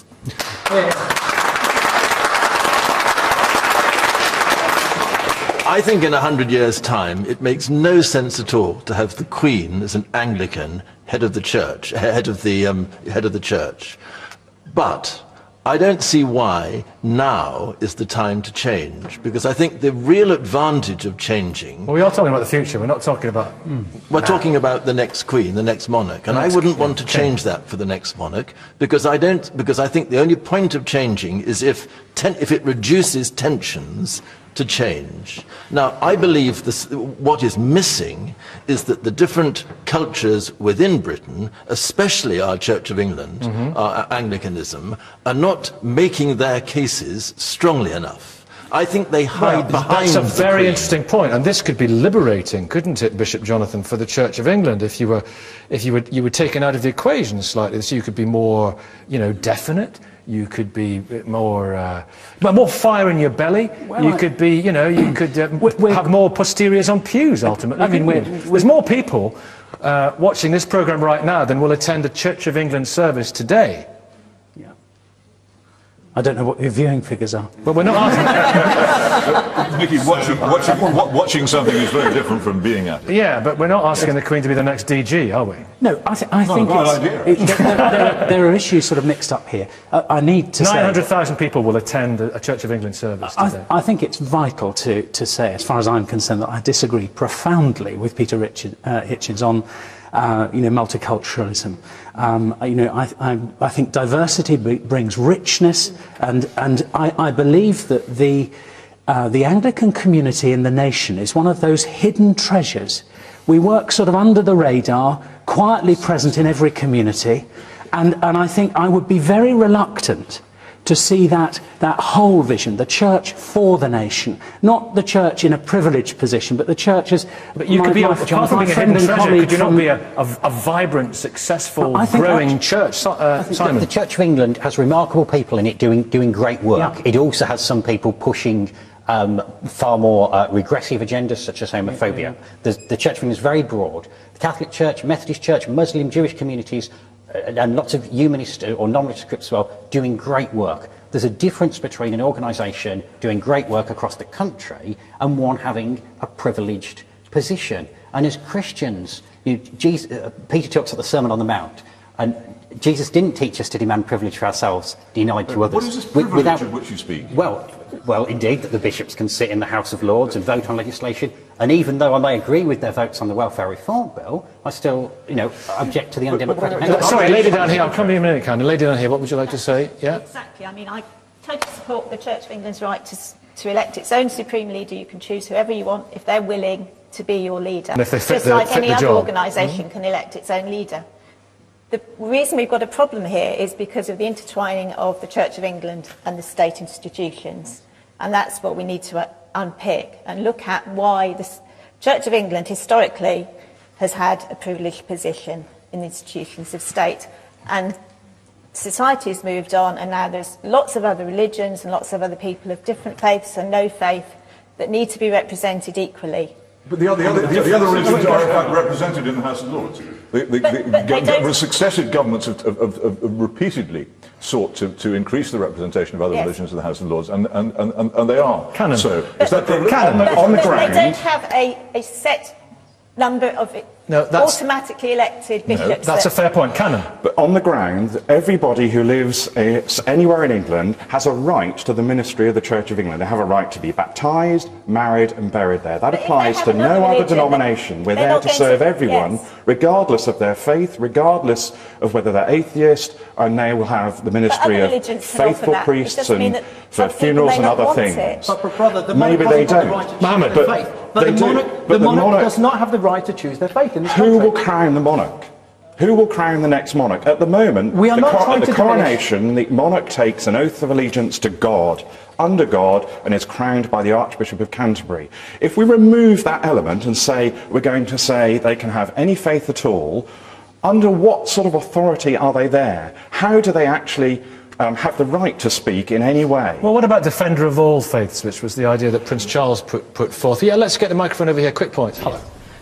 I think in 100 years' time, it makes no sense at all to have the Queen as an Anglican head of the church, head of the church. But I don't see why now is the time to change, because I think the real advantage of changing... Well, we are talking about the future, we're not talking about... We're talking about the next Queen, the next monarch, and I wouldn't want to change that for the next monarch, because I think the only point of changing is if it reduces tensions to change. Now, I believe what is missing is that the different cultures within Britain, especially our Church of England, our Anglicanism, are not making their cases strongly enough. I think they hide behind. That's a very interesting point, and this could be liberating, couldn't it, Bishop Jonathan, for the Church of England, if you were taken out of the equation slightly, so you could be more, definite. You could be more fire in your belly. Well, you could be, you could have more posteriors on pews, ultimately. I mean, there's more people watching this programme right now than will attend a Church of England service today. Yeah. I don't know what your viewing figures are. Well, we're not asking... Nicky, watching something is very different from being at it. Yeah, but we're not asking the Queen to be the next DG, are we? No, I think there are issues sort of mixed up here. I need to say... 900,000 people will attend a Church of England service today. I think it's vital to say, as far as I'm concerned, that I disagree profoundly with Peter Hitchens on multiculturalism. I think diversity brings richness, and I believe that the Anglican community in the nation is one of those hidden treasures. We work sort of under the radar, quietly present in every community, and I think I would be very reluctant to see that whole vision, the church for the nation, not the church in a privileged position, but the church as... But you could be, apart from being a hidden treasure, could you not be a vibrant, successful, growing church? Simon? The Church of England has remarkable people in it doing great work. Yeah. It also has some people pushing far more regressive agendas, such as homophobia. The Church of England is very broad. The Catholic Church, Methodist Church, Muslim, Jewish communities, and lots of humanist or non-religious groups as well, doing great work. There's a difference between an organisation doing great work across the country and one having a privileged position. And as Christians, Peter talks about the Sermon on the Mount, and Jesus didn't teach us to demand privilege for ourselves, denied to others. What is this privilege of which you speak? Well, indeed, that the bishops can sit in the House of Lords and vote on legislation. And even though I may agree with their votes on the Welfare Reform Bill, I still, object to the undemocratic... Sorry, lady down here, I'll come to you in a minute, Cannon. Lady down here, what would you like to say? Yeah? Exactly. I mean, I totally support the Church of England's right to elect its own supreme leader. You can choose whoever you want if they're willing to be your leader. And if they fit Just like any other job. organisation can elect its own leader. The reason we've got a problem here is because of the intertwining of the Church of England and the state institutions. And that's what we need to unpick and look at why the Church of England historically has had a privileged position in the institutions of state. And society has moved on, and now there's lots of other religions and lots of other people of different faiths and no faith that need to be represented equally. But the other religions are in fact represented in the House of Lords. The successive governments have repeatedly sought to increase the representation of other religions in the House of Lords, and they are. Canon. So, is that on the ground? They don't have a set number of automatically elected bishops. No, that's a fair point. Canon. But on the ground, everybody who lives anywhere in England has a right to the ministry of the Church of England. They have a right to be baptised, married and buried there. That applies to no other denomination. We're there to serve everyone, regardless of their faith, regardless of whether they're atheist, and they will have the ministry of faithful priests and for funerals and other things. But brother, the maybe they don't. Mohammed, but the monarch does not have the right to choose their faith in this country. Who will crown the monarch? Who will crown the next monarch? At the moment, we are not the coronation, the monarch takes an oath of allegiance to God, under God, and is crowned by the Archbishop of Canterbury. If we remove that element and say we're going to say they can have any faith at all, under what sort of authority are they there? How do they actually have the right to speak in any way? Well, what about defender of all faiths, which was the idea that Prince Charles put forth? Yeah, let's get the microphone over here. Quick point. Hello.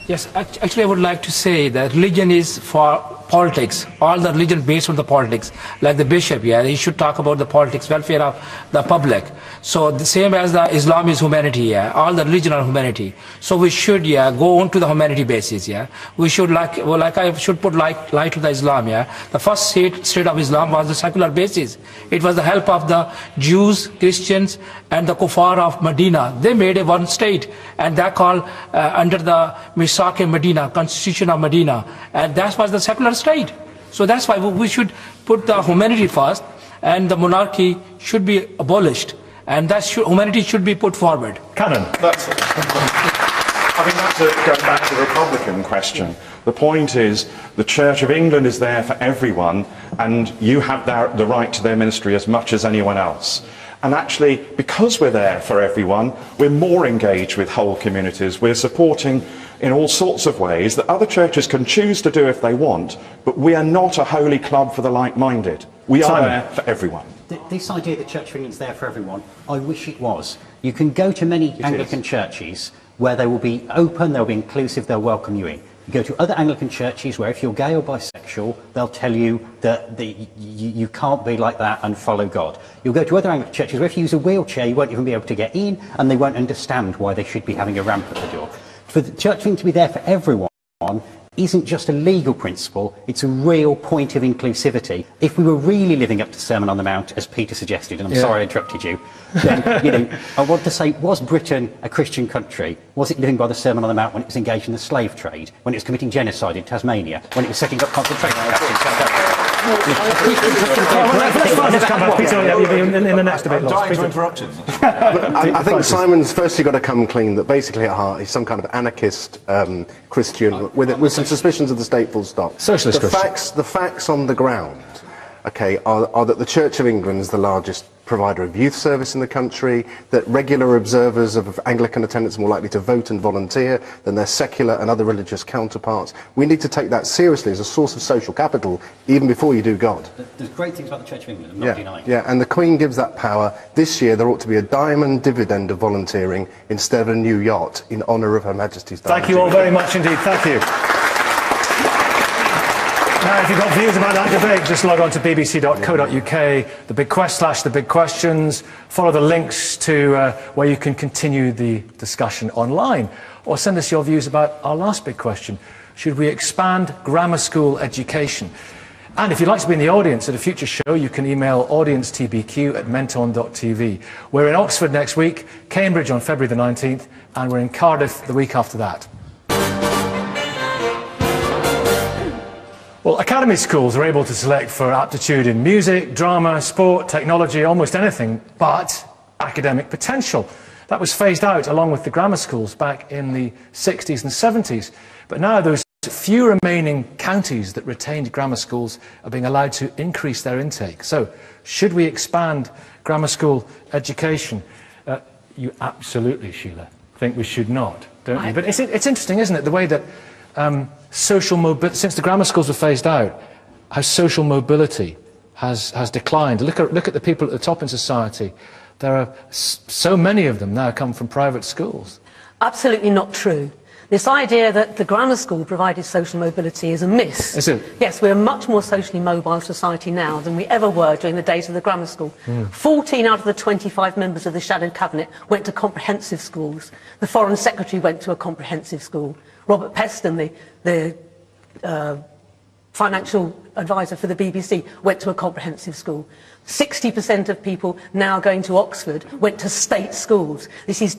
Yes, actually I would like to say that religion is for politics. All the religion based on the politics. Like the bishop, he should talk about the politics, welfare of the public. So the same as the Islam is humanity, all the religion are humanity. So we should, go on to the humanity basis, We should I should put light to the Islam, The first state of Islam was the secular basis. It was the help of the Jews, Christians, and the kuffar of Medina. They made a one state, and that called under the Misaq Medina, Constitution of Medina, and that was the secular state. So that's why we should put the humanity first, and the monarchy should be abolished, and humanity should be put forward. Cannon. That's going back to the Republican question. The point is, the Church of England is there for everyone, and you have the right to their ministry as much as anyone else. And actually, because we're there for everyone, we're more engaged with whole communities. We're supporting in all sorts of ways that other churches can choose to do if they want, but we are not a holy club for the like-minded. We are there for everyone. This idea that Church of England's there for everyone, I wish it was. You can go to many Anglican churches where they will be open, they'll be inclusive, they'll welcome you in. You go to other Anglican churches where if you're gay or bisexual, they'll tell you that you can't be like that and follow God. You'll go to other Anglican churches where if you use a wheelchair, you won't even be able to get in, and they won't understand why they should be having a ramp at the door. For the Church thing to be there for everyone isn't just a legal principle, it's a real point of inclusivity. If we were really living up to Sermon on the Mount, as Peter suggested, and I'm sorry I interrupted you, then, I want to say, was Britain a Christian country? Was it living by the Sermon on the Mount when it was engaged in the slave trade, when it was committing genocide in Tasmania, when it was setting up concentration camps in South Africa? Let's come back, Peter, in the next debate. I'm dying to interrupt him. I think Simon's firstly got to come clean that basically at heart he's some kind of anarchist Christian with some suspicions of the state full stop. Socialist Christian. The facts on the ground, okay, are that the Church of England is the largest provider of youth service in the country, that regular observers of Anglican attendance are more likely to vote and volunteer than their secular and other religious counterparts. We need to take that seriously as a source of social capital, even before you do God. There's great things about the Church of England, I'm not denying. Yeah, and the Queen gives that power. This year there ought to be a diamond dividend of volunteering instead of a new yacht in honour of Her Majesty's Diamond. Thank you all very much indeed, thank you. Now, if you've got views about that debate, just log on to bbc.co.uk, the big / the big questions, follow the links to where you can continue the discussion online, or send us your views about our last big question. Should we expand grammar school education? And if you'd like to be in the audience at a future show, you can email audience@menton.tv. We're in Oxford next week, Cambridge on February the 19th, and we're in Cardiff the week after that. Well, academy schools are able to select for aptitude in music, drama, sport, technology, almost anything, but academic potential. That was phased out along with the grammar schools back in the 60s and 70s. But now those few remaining counties that retained grammar schools are being allowed to increase their intake. So, should we expand grammar school education? You absolutely, Sheila, think we should not, don't you? But it's interesting, isn't it, the way that social mobility, since the grammar schools were phased out, how social mobility has declined. Look at the people at the top in society. There are so many of them now come from private schools. Absolutely not true. This idea that the grammar school provided social mobility is a myth. Is it? Yes, we're a much more socially mobile society now than we ever were during the days of the grammar school. 14 out of the 25 members of the Shadow Cabinet went to comprehensive schools. The Foreign Secretary went to a comprehensive school. Robert Peston, the financial advisor for the BBC, went to a comprehensive school. 60% of people now going to Oxford went to state schools. This is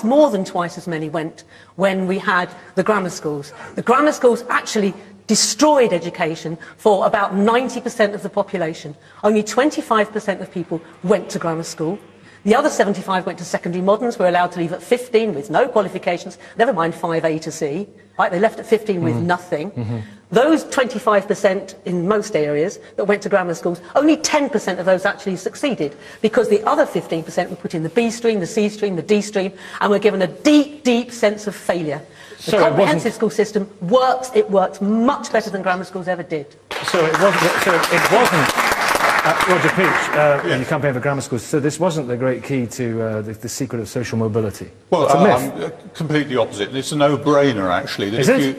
more than twice as many went when we had the grammar schools. The grammar schools actually destroyed education for about 90% of the population. Only 25% of people went to grammar school. The other 75 went to secondary moderns, were allowed to leave at 15 with no qualifications, never mind 5A to C. Right, they left at 15 with nothing. Those 25% in most areas that went to grammar schools, only 10% of those actually succeeded, because the other 15% were put in the B stream, the C stream, the D stream, and were given a deep, deep sense of failure. The comprehensive school system works. It works much better than grammar schools ever did. So it wasn't Roger Peach, when you campaign for grammar schools, so this wasn't the great key to the secret of social mobility. Well, it's a myth. I'm completely opposite. It's a no-brainer, actually. That Is it?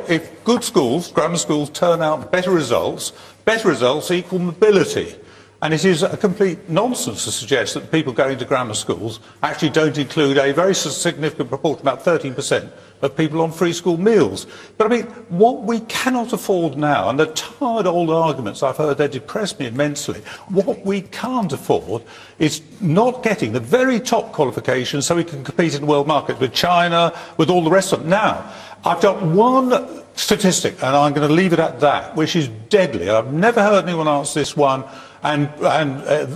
If good schools, grammar schools, turn out better results equal mobility. And it is a complete nonsense to suggest that people going to grammar schools actually don't include a very significant proportion, about 13%, of people on free school meals. But I mean, what we cannot afford now, and the tired old arguments I've heard, they depress me immensely, what we can't afford is not getting the very top qualifications so we can compete in the world market with China, with all the rest of them. Now, I've got one statistic, and I'm going to leave it at that, which is deadly. I've never heard anyone answer this one, and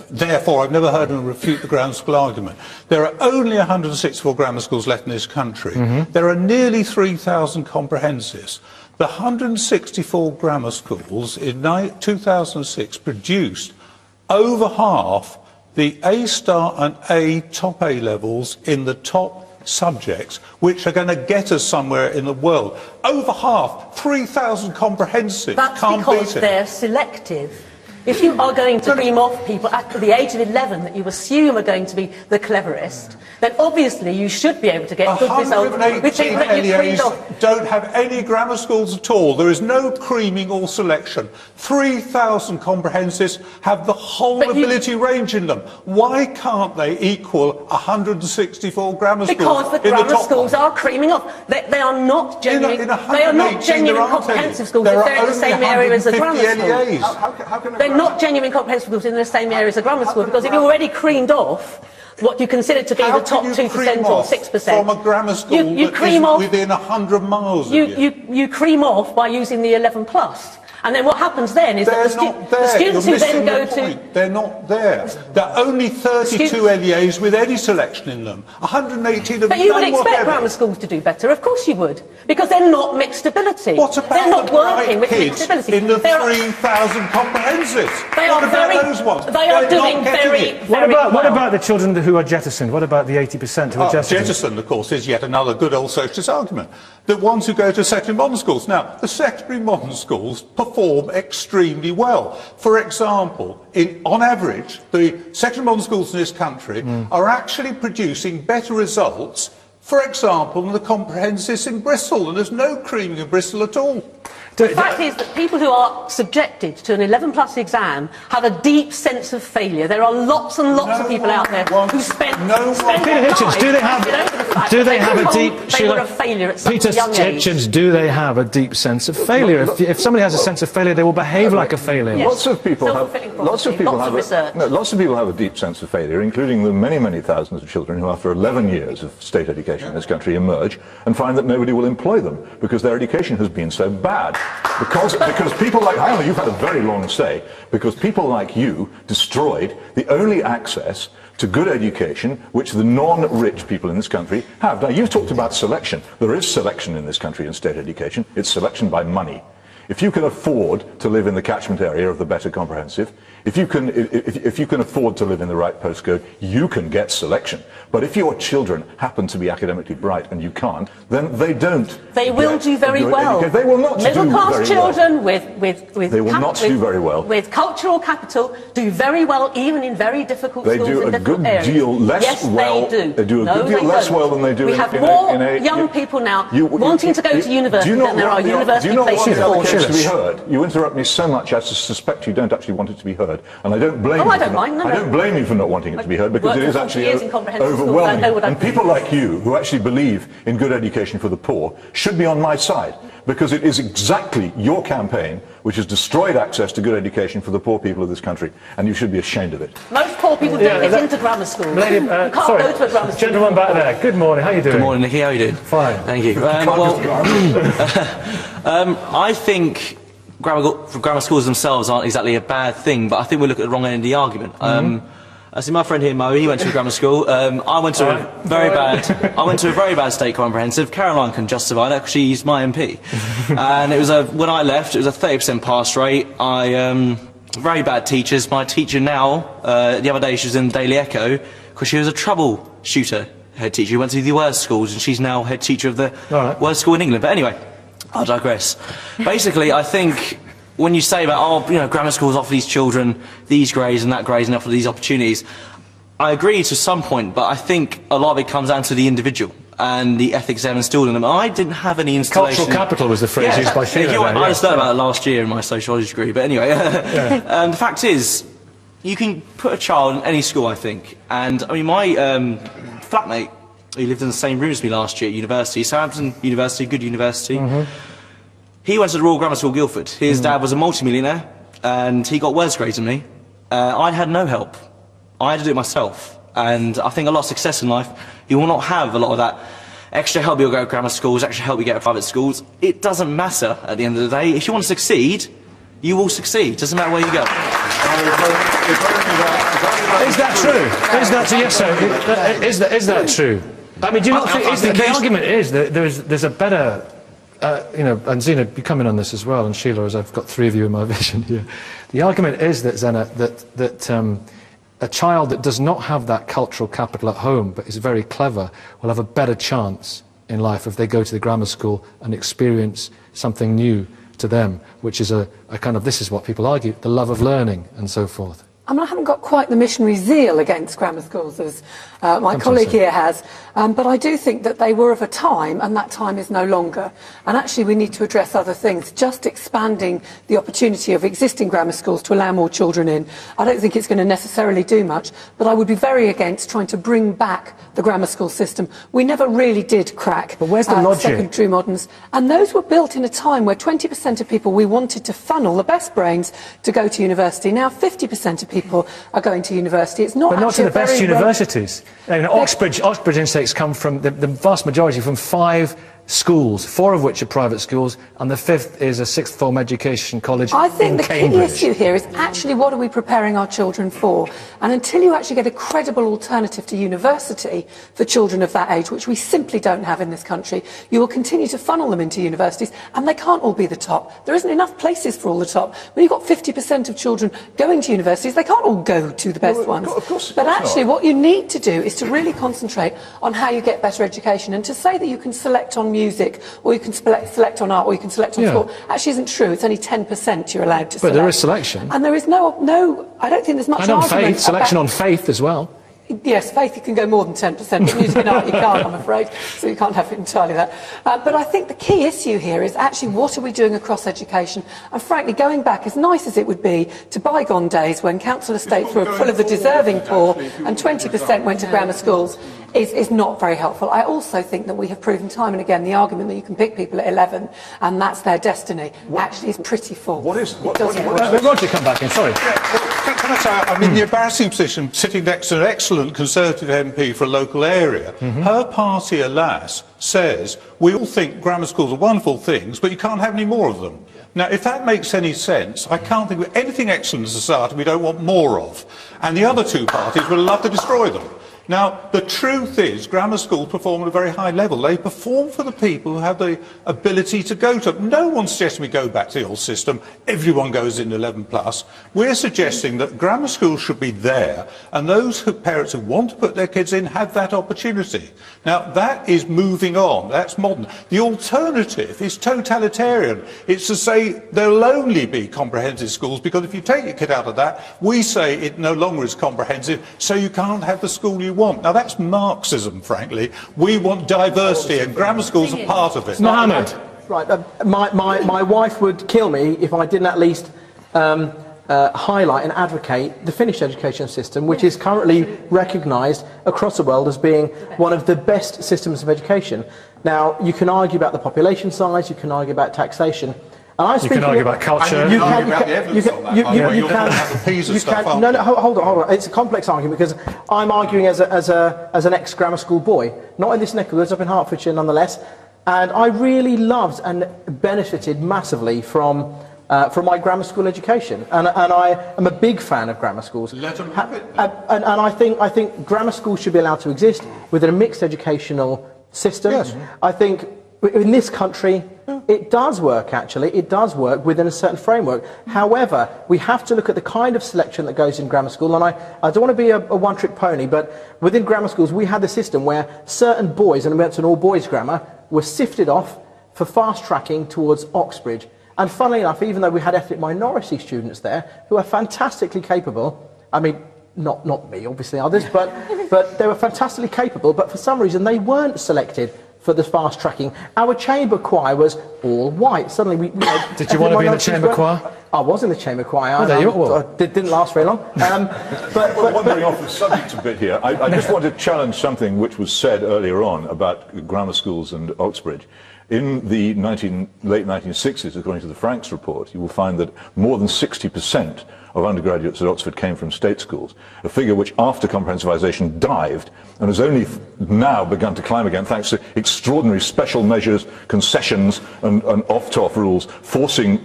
therefore I've never heard them refute the grammar school argument. There are only 164 grammar schools left in this country. There are nearly 3,000 comprehensives. The 164 grammar schools in 2006 produced over half the A star and top A levels in the top subjects, which are going to get us somewhere in the world. Over half, 3,000 comprehensive. That's can't because beat it. they're selective. If you are going to cream off people at the age of 11 that you assume are going to be the cleverest, then obviously you should be able to get good results with people that you creamed off. Don't have any grammar schools at all. There is no creaming or selection. 3,000 comprehensives have the whole ability range in them. Why can't they equal 164 grammar schools? Because the grammar schools are creaming off. They are not genuine. They are not genuine comprehensive schools if they're in the same area as a grammar school. They're not genuine comprehensive schools in the same area as a grammar school, because if you're already creamed off what you consider to be the top 2% or 6%. From a grammar school you cream off within 100 miles of you. You cream off by using the 11 plus. And then what happens then is that the students who then go to... They're not there. There are only 32 LEAs with any selection in them. 118 of them. But you would expect grammar schools to do better. Of course you would. Because they're not mixed ability. What about they're not the working with kids mixed ability. in the 3,000 comprehensives? They are those ones? They are doing very well. What about the children who are jettisoned? What about the 80% who are jettisoned? Jettisoned, of course, is yet another good old socialist argument. The ones who go to secondary modern schools. Now, the secondary modern schools perform extremely well. For example, on average, the secondary modern schools in this country are actually producing better results, for example, than the comprehensives in Bristol, and there's no creaming in Bristol at all. The fact is that people who are subjected to an 11 plus exam have a deep sense of failure. There are lots and lots of people out there who spend Peter Hitchens, do they have a deep... They were a failure at such Peter a young age. Hitchens, do they have a deep sense of failure? If somebody has a sense of failure, they will behave like a failure. Yes. Lots of people have a deep sense of failure, including the many, many thousands of children who, after 11 years of state education in this country, emerge and find that nobody will employ them because their education has been so bad. Because people like... I know you've had a very long stay. Because people like you destroyed the only access to good education which the non-rich people in this country have. Now, you've talked about selection. There is selection in this country in state education. It's selection by money. If you can afford to live in the catchment area of the better comprehensive, if you can afford to live in the right postcode, you can get selection. But if your children happen to be academically bright and you can't, then they don't. They will do very well. They will not do very well. Middle-class children they will not do very well. With cultural capital do very well, even in very difficult schools in difficult areas. They do a good deal less well. Yes, they do. They do a good deal less well than they do. We have more young people now wanting to go to university than there are university places for children. To be heard. You interrupt me so much as to suspect you don't actually want it to be heard, and I don't blame you. I don't blame you for not wanting it to be heard, because it is actually overwhelming. And people like you, who actually believe in good education for the poor, should be on my side, because it is exactly your campaign which has destroyed access to good education for the poor people of this country, and you should be ashamed of it. Most poor people don't get into grammar school. You can't go to a grammar school. Gentleman back there, good morning, how are you doing? Good morning, Nicky, how are you doing? Fine. Thank you. I think grammar schools themselves aren't exactly a bad thing, but I think we look at the wrong end of the argument. I see my friend here, Mo, he went to a grammar school. I went to a very bad state comprehensive. Caroline can justify that because she's my MP. And it was when I left, it was a 30% pass rate. Very bad teachers. My teacher now, the other day she was in the Daily Echo because she was a troubleshooter head teacher. She went to the worst schools and she's now head teacher of the worst school in England. But anyway, I'll digress. Basically, I think when you say about, grammar schools offer these children these grades and that grades and offer these opportunities, I agree to some point, but I think a lot of it comes down to the individual and the ethics they've instilled in them. I didn't have any installation... Cultural capital was the phrase used by Sheila. I just learned about it last year in my sociology degree, but anyway. The fact is, you can put a child in any school, I think, and I mean, my flatmate, he lived in the same room as me last year at university, Southampton University, good university. He went to the Royal Grammar School, Guildford. His dad was a multi-millionaire, and he got worse grades than me. I had no help. I had to do it myself. And I think a lot of success in life, you will not have a lot of that extra help you'll go to grammar schools, extra help you get at private schools. It doesn't matter at the end of the day. If you want to succeed, you will succeed. Doesn't matter where you go. Is that true? Is that true? Yes, sir. Is that true? I mean, do you not think the argument is that there's a better... and Zenna, you come in on this as well, and Sheila, as I've got three of you in my vision here. The argument is that, Zenna, that a child that does not have that cultural capital at home but is very clever will have a better chance in life if they go to the grammar school and experience something new to them, which is a kind of, this is what people argue, the love of learning and so forth. I mean, I haven't got quite the missionary zeal against grammar schools as my colleague here has, but I do think that they were of a time, and that time is no longer. And actually we need to address other things. Just expanding the opportunity of existing grammar schools to allow more children in, I don't think it's going to necessarily do much, but I would be very against trying to bring back the grammar school system. We never really did crack but where's the logic? Secondary moderns, and those were built in a time where 20% of people, we wanted to funnel the best brains to go to university. Now 50% of people are going to university. It's not, but not to the best universities. Oxbridge intakes come from the vast majority from 5 schools, 4 of which are private schools, and the 5th is a 6th form education college in Cambridge. I think the key issue here is actually what are we preparing our children for? And until you actually get a credible alternative to university for children of that age, which we simply don't have in this country, you will continue to funnel them into universities, and they can't all be the top. There isn't enough places for all the top. When you've got 50% of children going to universities, they can't all go to the best ones. But actually what you need to do is to really concentrate on how you get better education, and to say that you can select on music, or you can select on art, or you can select on sport, actually isn't true. It's only 10% you're allowed to select. But there is selection. And there is no, I don't think there's much argument. And on faith, selection on faith as well. Yes, faith you can go more than 10%, but music and art you can't, I'm afraid, so you can't have it entirely that. But I think the key issue here is actually what are we doing across education? And frankly, going back, as nice as it would be to bygone days when council estates were full of the deserving poor and 20% went to grammar schools, is not very helpful. I also think that we have proven time and again the argument that you can pick people at 11 and that's their destiny actually is pretty false. Roger, come back in, sorry. Can I say, I'm in the embarrassing position sitting next to an excellent Conservative MP for a local area. Her party, alas, says we all think grammar schools are wonderful things, but you can't have any more of them. Now, if that makes any sense, I can't think of anything excellent in society we don't want more of. And the other two parties would love to destroy them. Now, the truth is, grammar schools perform at a very high level. They perform for the people who have the ability to go to them. No one's suggesting we go back to the old system. Everyone goes in 11+. We're suggesting that grammar schools should be there, and those parents who want to put their kids in have that opportunity. Now, that is moving on. That's modern. The alternative is totalitarian. It's to say there'll only be comprehensive schools, because if you take your kid out of that, we say it no longer is comprehensive, so you can't have the school you want. Now that's Marxism, frankly. We want diversity, and grammar schools are part of it. Mohammed. Right, my wife would kill me if I didn't at least highlight and advocate the Finnish education system, which is currently recognised across the world as being one of the best systems of education. Now, you can argue about the population size, you can argue about taxation. You can argue about culture. You can hold on. It's a complex argument because I'm arguing as an ex-grammar school boy, not in this neck of the woods, up in Hertfordshire nonetheless, and I really loved and benefited massively from my grammar school education, and I am a big fan of grammar schools. Let them have it. And I think grammar schools should be allowed to exist within a mixed educational system. Yes. I think in this country, it does work, actually. It does work within a certain framework. However, we have to look at the kind of selection that goes in grammar school, and I don't want to be a one-trick pony, but within grammar schools, we had a system where certain boys, and we went to an all-boys grammar, were sifted off for fast-tracking towards Oxbridge. And funnily enough, even though we had ethnic minority students there, who are fantastically capable, I mean, not me, obviously others, but they were fantastically capable, but for some reason they weren't selected for the fast tracking. Our chamber choir was all white. Suddenly we Did you want to be in the chamber choir? I was in the chamber choir. Oh, there you were. Didn't last very long. But wandering off the subject a bit here, I just want to challenge something which was said earlier on about grammar schools and Oxbridge. In the late 1960s, according to the Franks report, you will find that more than 60% of undergraduates at Oxford came from state schools, a figure which after comprehensivization dived and has only now begun to climb again thanks to extraordinary special measures, concessions and off-top rules forcing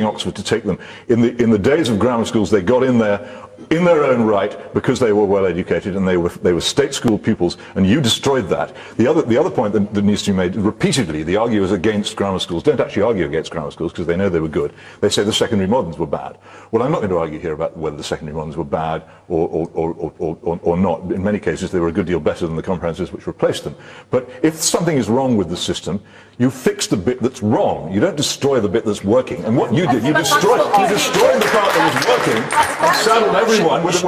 Oxford to take them. In the days of grammar schools, they got in there in their own right because they were well educated and they were state school pupils, and you destroyed that. The other point that needs to be made repeatedly, the arguers against grammar schools don't actually argue against grammar schools because they know they were good. They say the secondary moderns were bad. Well, I'm not going to argue here about whether the secondary moderns were bad or not. In many cases, they were a good deal better than the comprehensives which replaced them. But if something is wrong with the system, you fix the bit that's wrong. You don't destroy the bit that's working. And what you did, you destroyed the part that was working and saddled everyone with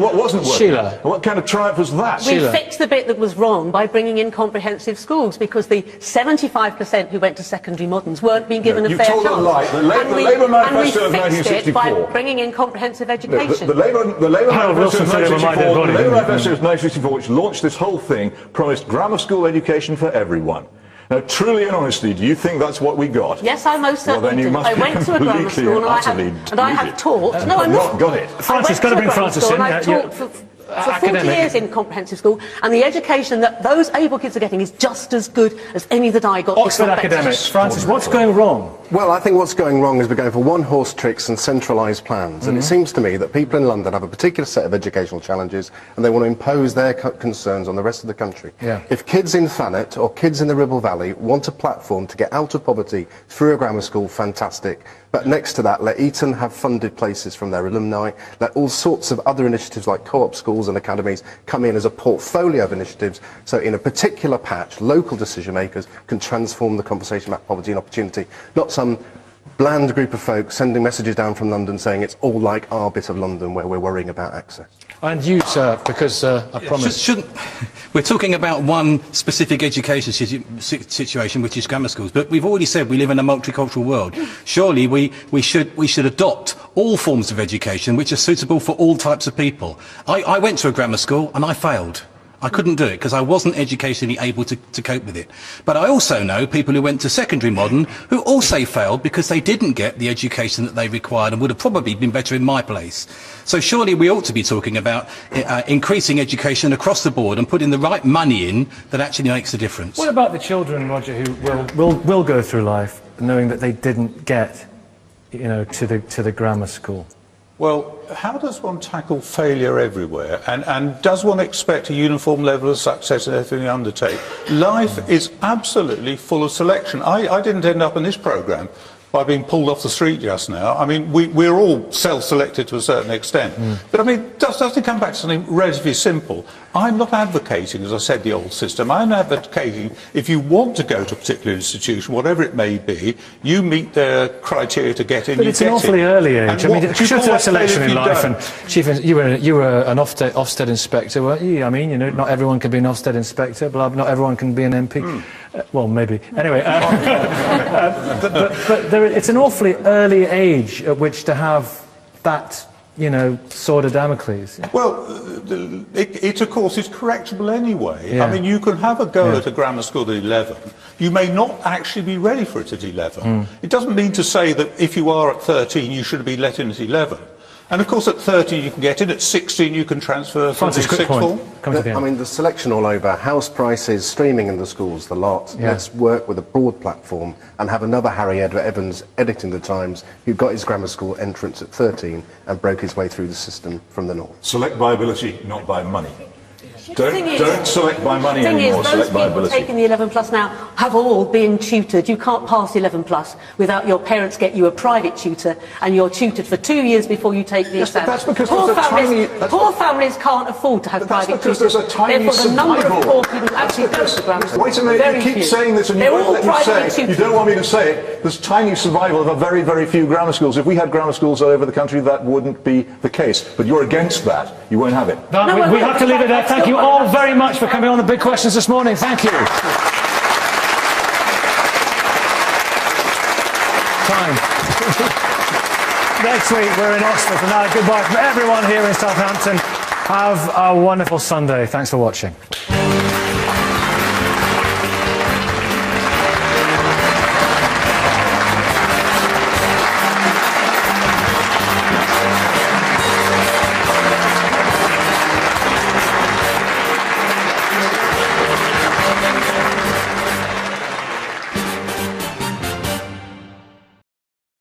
what wasn't working. Sheila. And what kind of triumph was that? We fixed the bit that was wrong by bringing in comprehensive schools, because the 75% who went to secondary moderns weren't being given a fair chance. You told a lie. The Labour Manifesto of 1964. By bringing in comprehensive education. The Labour Manifesto of 1964, which launched this whole thing, promised grammar school education for everyone. Now, truly and honestly, do you think that's what we got? Yes, I most certainly do. I went to a grammar school and I have taught. No, I'm not. Got it. Francis, got to bring Francis in. I've taught for 40 years in comprehensive school, and the education that those able kids are getting is just as good as any that I got. Oxford academics. Francis, what's going wrong? Well, I think what's going wrong is we're going for one-horse tricks and centralised plans. And it seems to me that people in London have a particular set of educational challenges and they want to impose their concerns on the rest of the country. Yeah. If kids in Thanet or kids in the Ribble Valley want a platform to get out of poverty through a grammar school, fantastic. But next to that, let Eton have funded places from their alumni, let all sorts of other initiatives like co-op schools and academies come in as a portfolio of initiatives, so in a particular patch, local decision makers can transform the conversation about poverty and opportunity, not some bland group of folk sending messages down from London saying it's all like our bit of London where we're worrying about access. And you, sir, because I promised... We're talking about one specific education situation, which is grammar schools, but we've already said we live in a multicultural world. Surely we should adopt all forms of education which are suitable for all types of people. I went to a grammar school and I failed. I couldn't do it because I wasn't educationally able to cope with it. But I also know people who went to secondary modern who also failed because they didn't get the education that they required and would have probably been better in my place. So surely we ought to be talking about increasing education across the board and putting the right money in that actually makes a difference. What about the children, Roger, who will go through life knowing that they didn't get, to the grammar school? Well, how does one tackle failure everywhere? And does one expect a uniform level of success in everything you undertake? Life is absolutely full of selection. I didn't end up in this programme by being pulled off the street just now. I mean, we're all self-selected to a certain extent. But I mean, doesn't it come back to something relatively simple? I'm not advocating, as I said, the old system. I'm advocating if you want to go to a particular institution, whatever it may be, you meet their criteria to get in, but it's an awfully early age. I mean, you should have selection in life. And Chief, you were an Ofsted inspector, weren't you? I mean, not everyone can be an Ofsted inspector, blah, not everyone can be an MP. Well, maybe. Anyway, but it's an awfully early age at which to have that, sword of Damocles. Well, it of course is correctable anyway. Yeah. I mean, you can have a go at a grammar school at 11. You may not actually be ready for it at 11. It doesn't mean to say that if you are at 13, you should be let in at 11. And of course, at 13 you can get in. At 16 you can transfer from the sixth form. I mean, the selection all over, house prices, streaming in the schools, the lot. Yeah. Let's work with a broad platform and have another Harry Edward Evans editing the Times, who got his grammar school entrance at 13 and broke his way through the system from the north. Select by ability, not by money. Don't select by money anymore, select by ability. Those people taking the 11 plus now have all been tutored. You can't pass 11 plus without your parents get you a private tutor, and you're tutored for 2 years before you take the exam. That's because poor families can't afford to have private tutors. There's a tiny Therefore, the number of poor people actually go to grammar school. Wait a minute, you keep saying this and you won't let me say it. You don't want me to say it. There's tiny survival of a very, very few grammar schools. If we had grammar schools all over the country, that wouldn't be the case. But you're against that. You won't have it. We have to leave it there. Thank you all very much for coming on the Big Questions this morning. Thank you. Time. Next week we're in Oxford. And now goodbye from everyone here in Southampton. Have a wonderful Sunday. Thanks for watching.